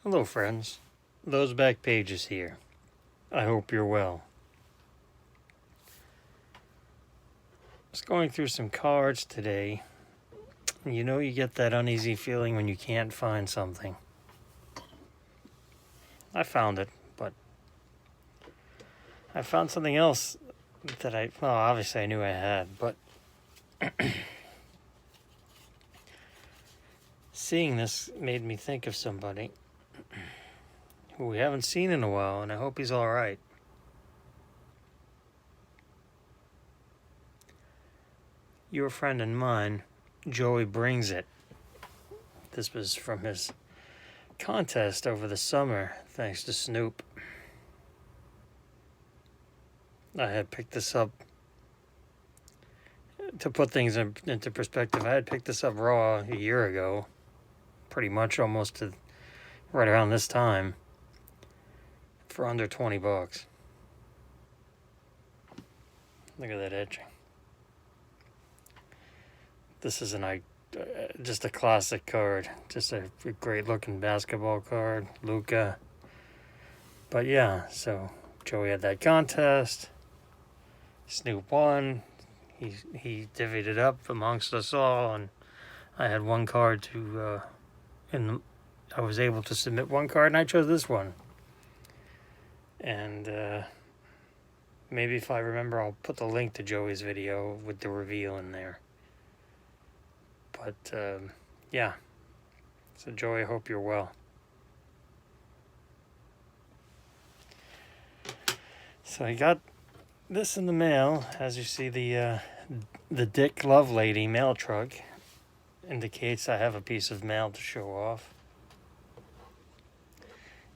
Hello, friends. Those back pages here. I hope you're well. I was going through some cards today. You know, you get that uneasy feeling when you can't find something. I found it, but I found something else that obviously I knew I had, but seeing this made me think of somebody who we haven't seen in a while, and I hope he's all right. Your friend and mine, Joey Brings It. This was from his contest over the summer, thanks to Snoop. I had picked this up, to put things into perspective, I had picked this up raw a year ago, pretty much almost right around this time, for under $20. Look at that etching. This is just a classic card, just a great looking basketball card, Luka. But yeah, so Joey had that contest. Snoop won. He divvied it up amongst us all, and I had one card I was able to submit one card, and I chose this one. And maybe if I remember, I'll put the link to Joey's video with the reveal in there. But yeah, so Joey, I hope you're well. So I got this in the mail. As you see, the Dick Lovelady mail truck indicates I have a piece of mail to show off.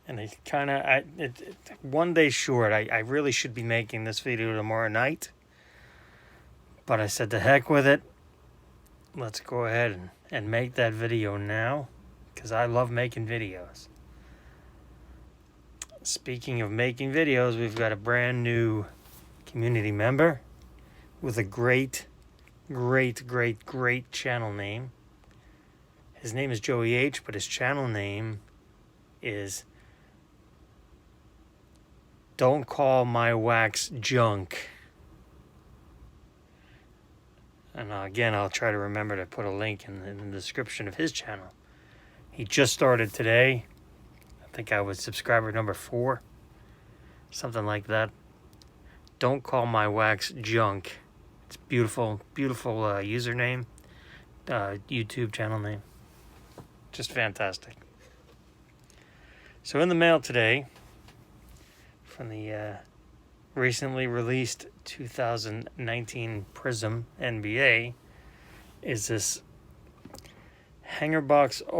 And one day short. I really should be making this video tomorrow night, but I said to heck with it. Let's go ahead and make that video now, because I love making videos. Speaking of making videos, we've got a brand new community member with a great channel name. His name is Joey H, but his channel name is Don't Call My Wax Junk. And again, I'll try to remember to put a link in the description of his channel. He just started today. I think I was subscriber number 4. Something like that. Don't Call My Wax Junk. It's beautiful username. YouTube channel name. Just fantastic. So in the mail today, from the recently released 2019 Prism NBA, is this hanger box it's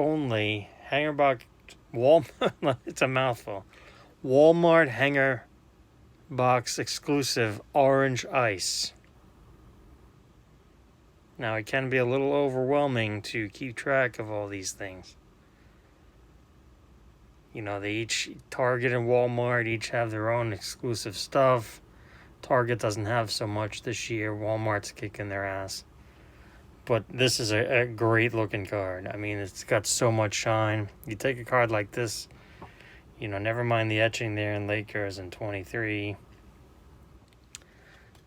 a mouthful, Walmart hanger box exclusive orange ice. Now, it can be a little overwhelming to keep track of all these things. You know, Target and Walmart each have their own exclusive stuff. Target doesn't have so much this year. Walmart's kicking their ass. But this is a great looking card. I mean, it's got so much shine. You take a card like this, you know, never mind the etching there in Lakers in 23.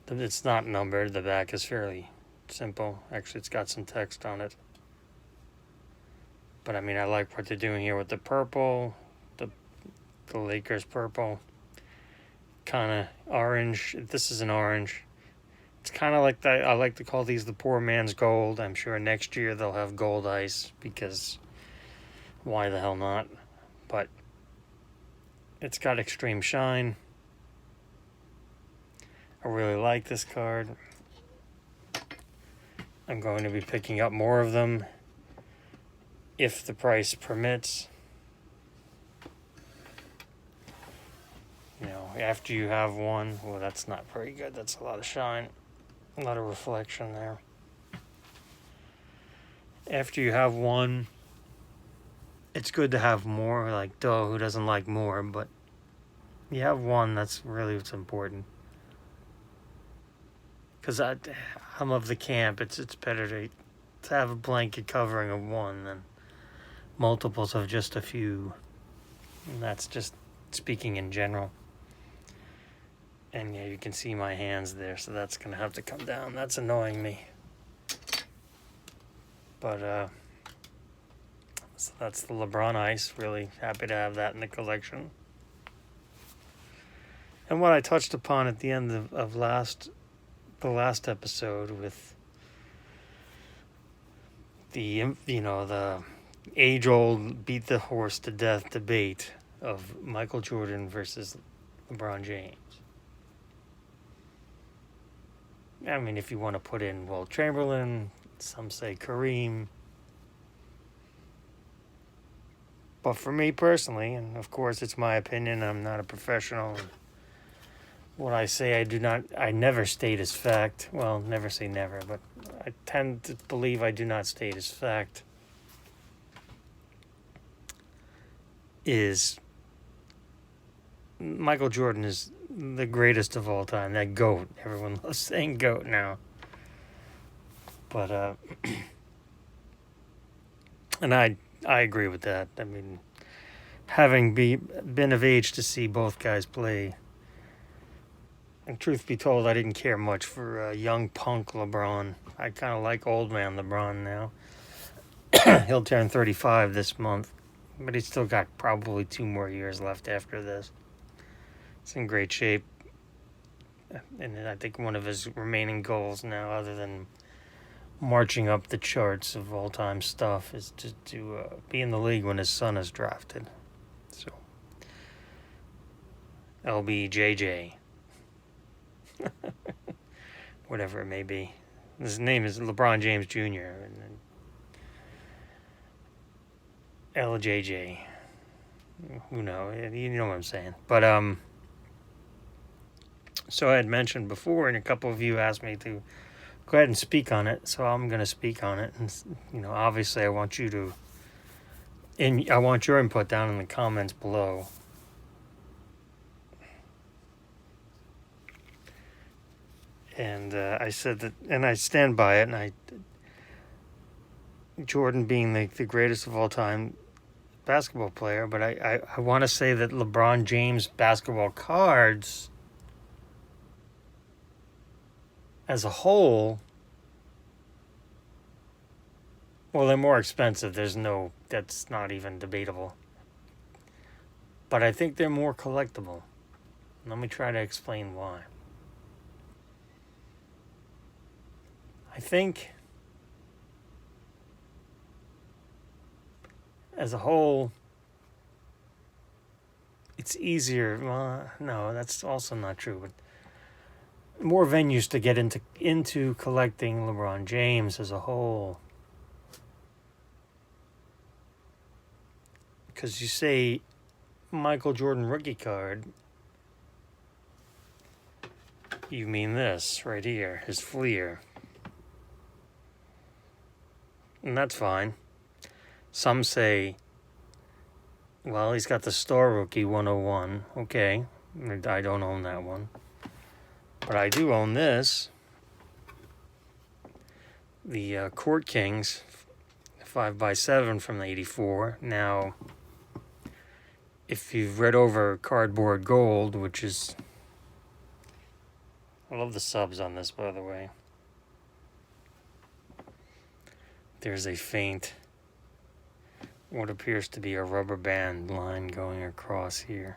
It's not numbered. The back is fairly simple. Actually, it's got some text on it. But I mean, I like what they're doing here with the purple, the Lakers purple, kind of orange. This is an orange. It's kind of like that. I like to call these the poor man's gold. I'm sure next year they'll have gold ice, because why the hell not? But it's got extreme shine. I really like this card. I'm going to be picking up more of them if the price permits. You know, after you have one, well, that's not very good. That's a lot of shine, a lot of reflection there. After you have one, it's good to have more. Like, duh, who doesn't like more? But you have one, that's really what's important. Because I'm of the camp, it's better to have a blanket covering of one than multiples of just a few. And that's just speaking in general. And yeah, you can see my hands there, so that's going to have to come down. That's annoying me. But, so that's the LeBron ice. Really happy to have that in the collection. And what I touched upon at the end of the last episode with the age-old beat the horse to death debate of Michael Jordan versus LeBron James. I mean, if you want to put in Wilt Chamberlain, some say Kareem. But for me personally, and of course it's my opinion, I'm not a professional. What I say I never state as fact. Well, never say never, but I tend to believe I do not state as fact. Is Michael Jordan is the greatest of all time. That GOAT. Everyone loves saying GOAT now. But, and I agree with that. I mean, having been of age to see both guys play, and truth be told, I didn't care much for young punk LeBron. I kind of like old man LeBron now. He'll turn 35 this month, but he's still got probably 2 more years left after this. He's in great shape. And I think one of his remaining goals now, other than marching up the charts of all-time stuff, is to be in the league when his son is drafted. So, LBJJ. Whatever it may be. His name is LeBron James Jr. and LJJ. Who knows? You know what I'm saying. But so I had mentioned before, and a couple of you asked me to go ahead and speak on it, so I'm going to speak on it. And obviously, I want you to, and I want your input down in the comments below. And I said that, and I stand by it. And Jordan being the greatest of all time basketball player, but I want to say that LeBron James basketball cards as a whole, well, they're more expensive. That's not even debatable. But I think they're more collectible. Let me try to explain why. I think as a whole, it's easier. Well, no, that's also not true. But more venues to get into collecting LeBron James as a whole. Because you say Michael Jordan rookie card, you mean this right here, his Fleer. And that's fine. Some say, well, he's got the Star Rookie 101. Okay, I don't own that one. But I do own this. The Court Kings 5x7 from the 84. Now, if you've read over Cardboard Gold, which is... I love the subs on this, by the way. There's a faint, what appears to be a rubber band line going across here.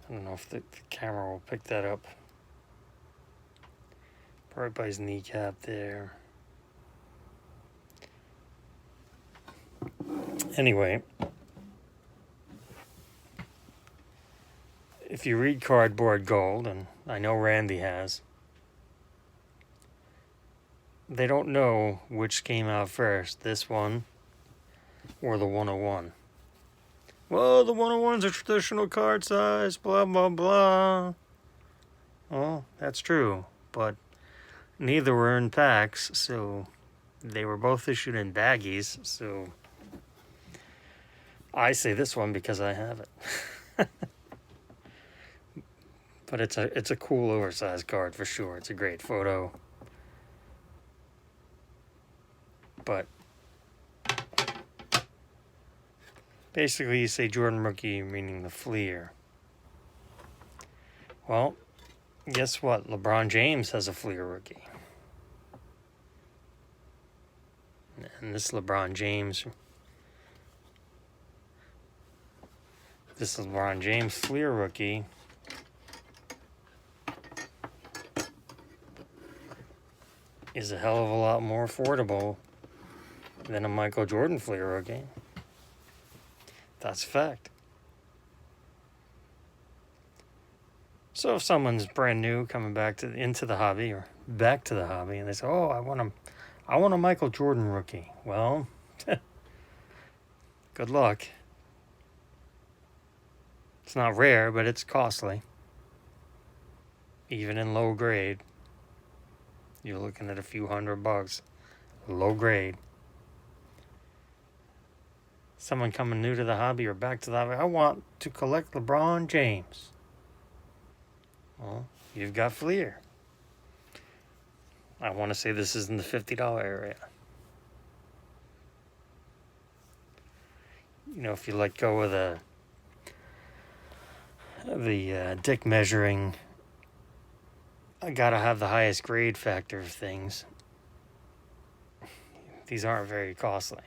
I don't know if the camera will pick that up. Right by his kneecap there. Anyway, if you read Cardboard Gold, and I know Randy has, they don't know which came out first, this one or the 101. Well, the 101's a traditional card size, blah, blah, blah. Well, that's true, but neither were in packs, so they were both issued in baggies, so I say this one because I have it. But it's a cool oversized card for sure. It's a great photo. But Basically, you say Jordan rookie, meaning the Fleer. Well, guess what? LeBron James has a Fleer rookie. And this LeBron James Fleer rookie is a hell of a lot more affordable than a Michael Jordan Fleer rookie. That's a fact. So if someone's brand new coming back into the hobby or back to the hobby and they say, "Oh, I want a Michael Jordan rookie." Well, good luck. It's not rare, but it's costly. Even in low grade, you're looking at a few $100. Low grade. Someone coming new to the hobby or back to the hobby, I want to collect LeBron James. Well, you've got Fleer. I want to say this is in the $50 area. You know, if you let go of the dick measuring, I gotta have the highest grade factor of things. These aren't very costly.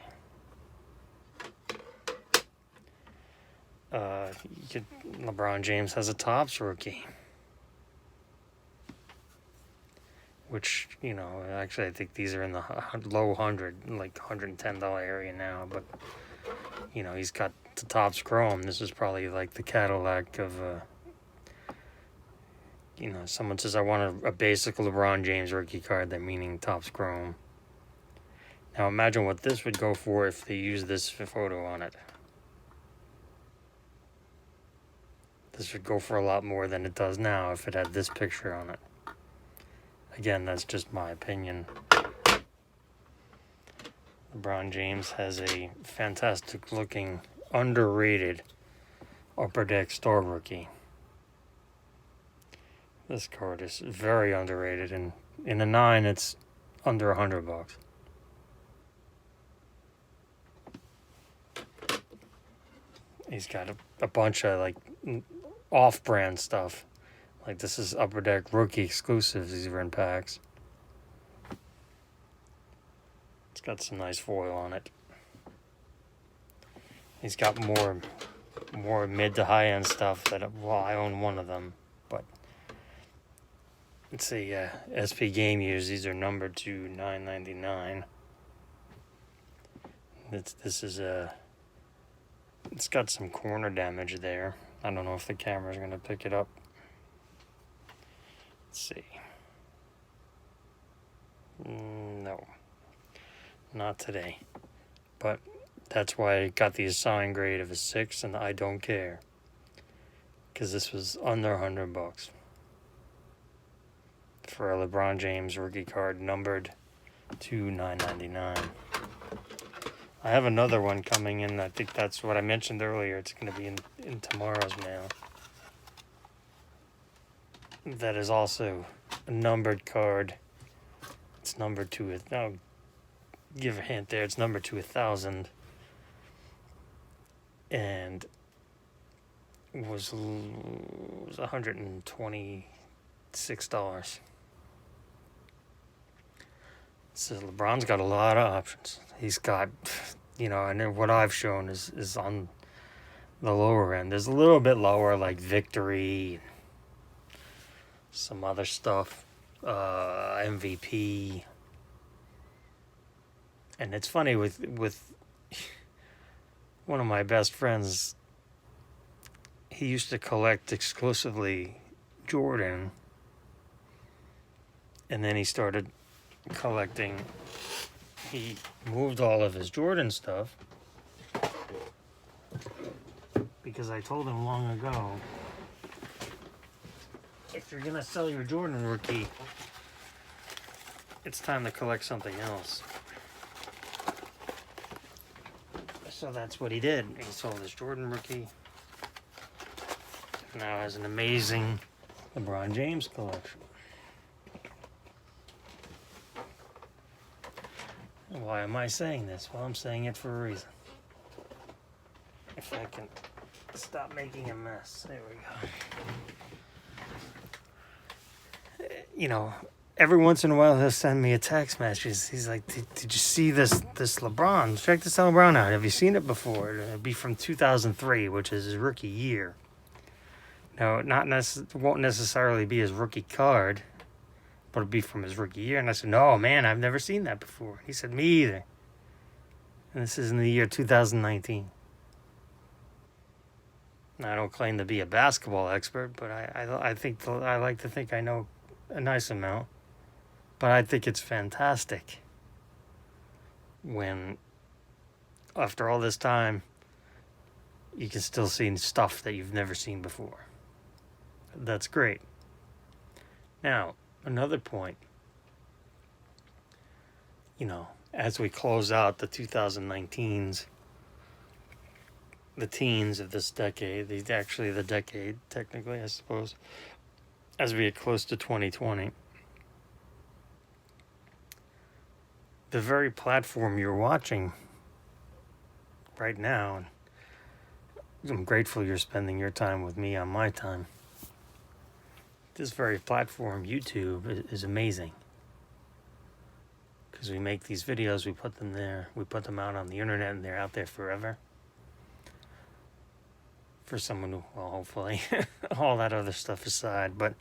LeBron James has a Topps rookie, which, you know, actually I think these are in the low 100, like $110 area now, but, you know, he's got the Topps Chrome. This is probably like the Cadillac of, you know, someone says, I want a basic LeBron James rookie card, they're meaning Topps Chrome. Now imagine what this would go for if they used this photo on it. This would go for a lot more than it does now if it had this picture on it. Again, that's just my opinion. LeBron James has a fantastic looking, underrated Upper Deck Star rookie. This card is very underrated, and in a 9 it's under $100. He's got a bunch of like off-brand stuff. Like this is Upper Deck rookie exclusives. These are in packs. It's got some nice foil on it. He's got more mid to high end stuff that, well, I own one of them, but it's a SP Game Use. These are numbered to $9.99. This is a. It's got some corner damage there. I don't know if the camera's gonna pick it up. Let's see. No, not today. But that's why I got the assigned grade of a 6, and I don't care, because this was under $100 for a LeBron James rookie card numbered to $9.99. I have another one coming in. I think that's what I mentioned earlier. It's going to be in tomorrow's mail. That is also a numbered card. It's numbered to I'll give a hint there. It's numbered to 1,000. And was $126. So LeBron's got a lot of options. He's got, you know, and what I've shown is on the lower end. There's a little bit lower, like Victory, some other stuff, MVP. And it's funny with one of my best friends, he used to collect exclusively Jordan, and then he started collecting. He moved all of his Jordan stuff because I told him long ago, if you're gonna sell your Jordan rookie, it's time to collect something else. So that's what he did. He sold his Jordan rookie. Now has an amazing LeBron James collection. Why am I saying this? Well, I'm saying it for a reason. If if I can stop making a mess. There we go. You know, every once in a while he'll send me a text message. He's like, "Did you see this LeBron? Check this LeBron out. Have you seen it before?" It'll be from 2003, which is his rookie year. No, won't necessarily be his rookie card, but it'll be from his rookie year. And I said, "No, man, I've never seen that before." He said, "Me either." And this is in the year 2019. Now, I don't claim to be a basketball expert, but I think I like to think I know a nice amount. But I think it's fantastic when, after all this time, you can still see stuff that you've never seen before. That's great. Now, another point, as we close out the 2019s, the teens of this decade, the decade, technically, I suppose, as we get close to 2020, the very platform you're watching right now, I'm grateful you're spending your time with me on my time. This very platform, YouTube, is amazing. Because we make these videos, we put them there, we put them out on the internet, and they're out there forever. For someone who, well, hopefully, all that other stuff aside, but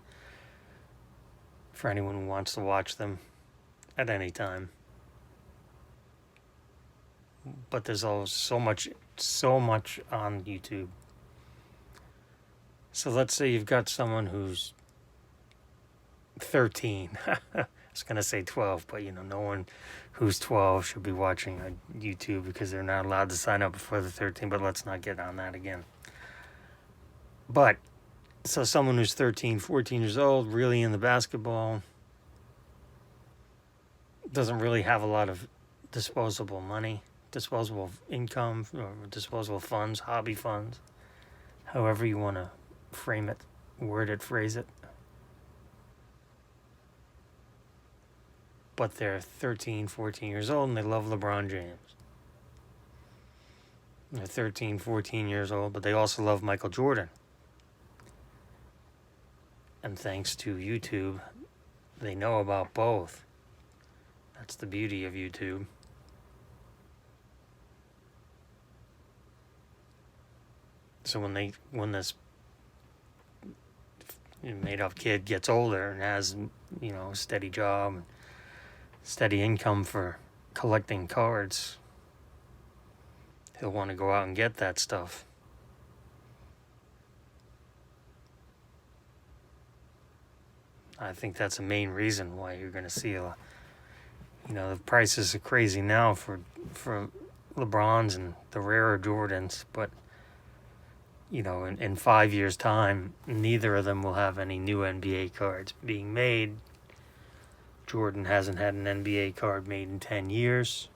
for anyone who wants to watch them at any time. But there's always so much on YouTube. So let's say you've got someone who's 13. I was going to say 12, but no one who's 12 should be watching YouTube because they're not allowed to sign up before they're 13, but let's not get on that again. But, so someone who's 13, 14 years old, really into basketball, doesn't really have a lot of disposable money, disposable income, or disposable funds, hobby funds, however you want to frame it, word it, phrase it. But they're 13, 14 years old and they love LeBron James. They're 13, 14 years old, but they also love Michael Jordan. And thanks to YouTube, they know about both. That's the beauty of YouTube. So when this made-up kid gets older and has, a steady job, steady income for collecting cards, he'll want to go out and get that stuff. I think that's the main reason why you're going to see the prices are crazy now for LeBrons and the rarer Jordans, but in 5 years' time, neither of them will have any new NBA cards being made. Jordan hasn't had an NBA card made in 10 years.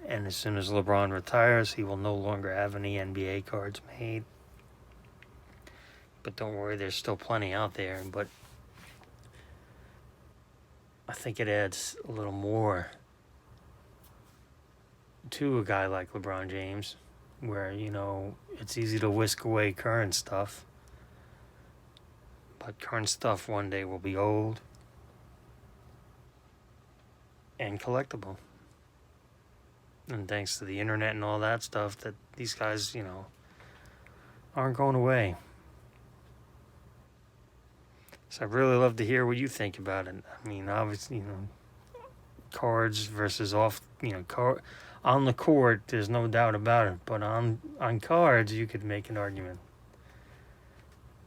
And as soon as LeBron retires, he will no longer have any NBA cards made. But don't worry, there's still plenty out there. But I think it adds a little more to a guy like LeBron James, where, it's easy to whisk away current stuff. But current stuff one day will be old and collectible. And thanks to the internet and all that stuff, that these guys, aren't going away. So I'd really love to hear what you think about it. I mean, obviously, cards versus off, on the court, there's no doubt about it. But on cards, you could make an argument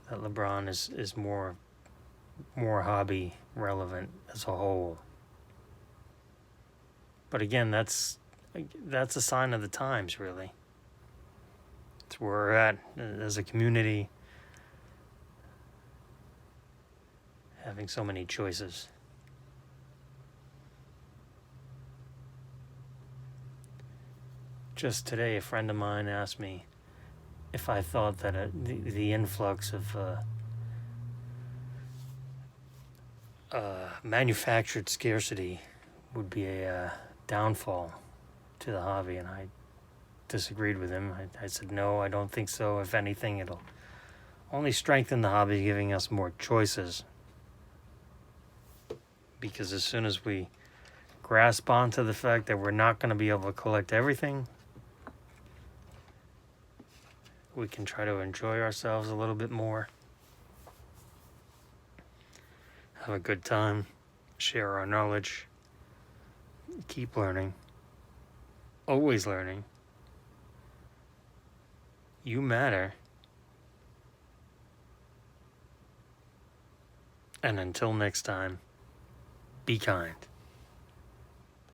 that LeBron is more hobby relevant as a whole. But again, that's a sign of the times, really. It's where we're at as a community, having so many choices. Just today, a friend of mine asked me if I thought that the influx of manufactured scarcity would be a downfall to the hobby, and I disagreed with him. I said, no, I don't think so. If anything, it'll only strengthen the hobby, giving us more choices. Because as soon as we grasp onto the fact that we're not going to be able to collect everything, we can try to enjoy ourselves a little bit more, have a good time, share our knowledge, keep learning, always learning. You matter. And until next time, be kind.